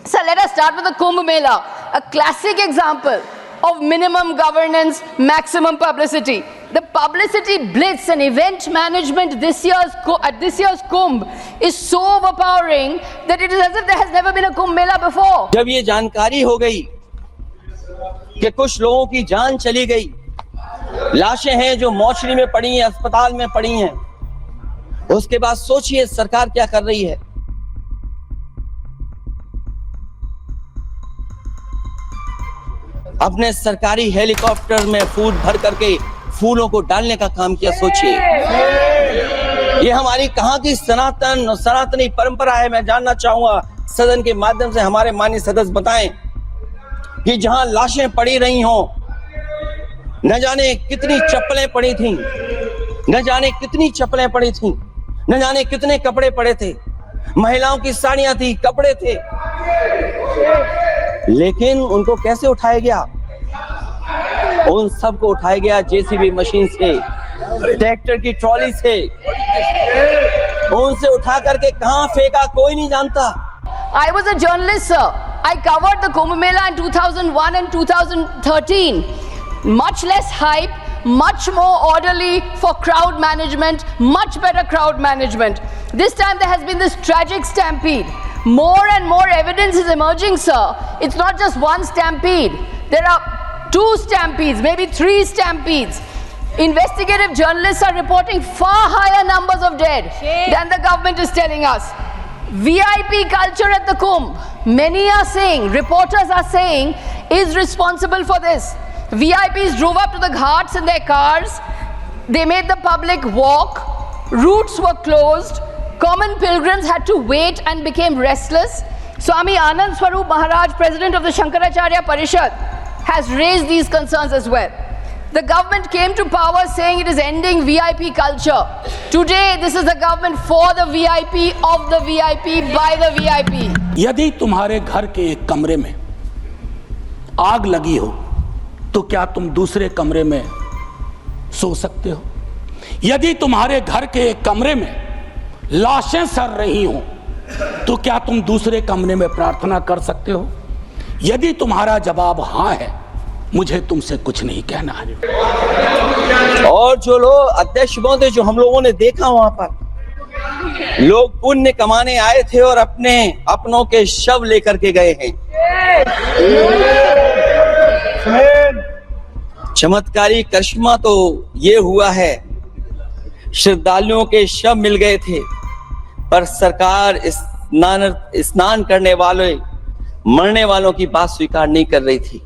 So let us start with the Kumbh Mela, a classic example of minimum governance, maximum publicity. The publicity blitz and event management at this year's Kumbh is so overpowering that it is as if there has never been a Kumbh Mela before. जब ये जानकारी हो गई कि कुछ लोगों की जान चली गई, लाशें हैं जो मोर्चरी में पड़ी हैं, अस्पताल में पड़ी हैं, उसके बाद सोचिए सरकार क्या कर रही है। अपने सरकारी हेलीकॉप्टर में फूल भर करके फूलों को डालने का काम किया। सोचिए ये हमारी कहां की सनातनी परंपरा है। मैं जानना चाहूंगा सदन के माध्यम से हमारे माननीय सदस्य बताएं कि जहां लाशें पड़ी रही हों, न जाने कितनी चप्पलें पड़ी थीं, न जाने कितनी चप्पलें पड़ी थीं, न जाने कितने कपड़े पड़े थे, महिलाओं की साड़ियां थी, कपड़े थे, लेकिन उनको कैसे उठाया गया? उन सबको उठाया गया जेसीबी मशीन से, ट्रैक्टर की ट्रॉली से। उनसे उठा करके कहां फेंका कोई नहीं जानता। I was a journalist, sir. I covered the Kumbh Mela in 2001 and 2013. Much less hype, much more orderly for crowd management, much better crowd management. This time there has been this tragic stampede. More and more evidence is emerging, sir. It's not just one stampede. There are 2 stampedes, maybe 3 stampedes. Investigative journalists are reporting far higher numbers of dead than the government is telling us. VIP culture at the Kumbh, many are saying, reporters are saying, is responsible for this. VIPs drove up to the ghats in their cars. They made the public walk. Routes were closed. Common pilgrims had to wait and became restless. Swami Anand Swarup Maharaj, president of the Shankaracharya Parishad, has raised these concerns as well. The government came to power saying it is ending VIP culture. Today, this is the government for the VIP, of the VIP, by the VIP. यदि तुम्हारे घर के एक कमरे में आग लगी हो तो क्या तुम दूसरे कमरे में सो सकते हो? यदि तुम्हारे घर के एक कमरे में लाशें सड़ रही हो तो क्या तुम दूसरे कमरे में प्रार्थना कर सकते हो? यदि तुम्हारा जवाब हाँ है, मुझे तुमसे कुछ नहीं कहना है। और जो लोग अध्यक्ष महोदय, जो हम लोगों ने देखा वहां पर लोग पुण्य कमाने आए थे और अपनों के शव लेकर के गए हैं। चमत्कारी करिश्मा तो ये हुआ है, श्रद्धालुओं के शव मिल गए थे, पर सरकार स्नान करने वाले मरने वालों की बात स्वीकार नहीं कर रही थी।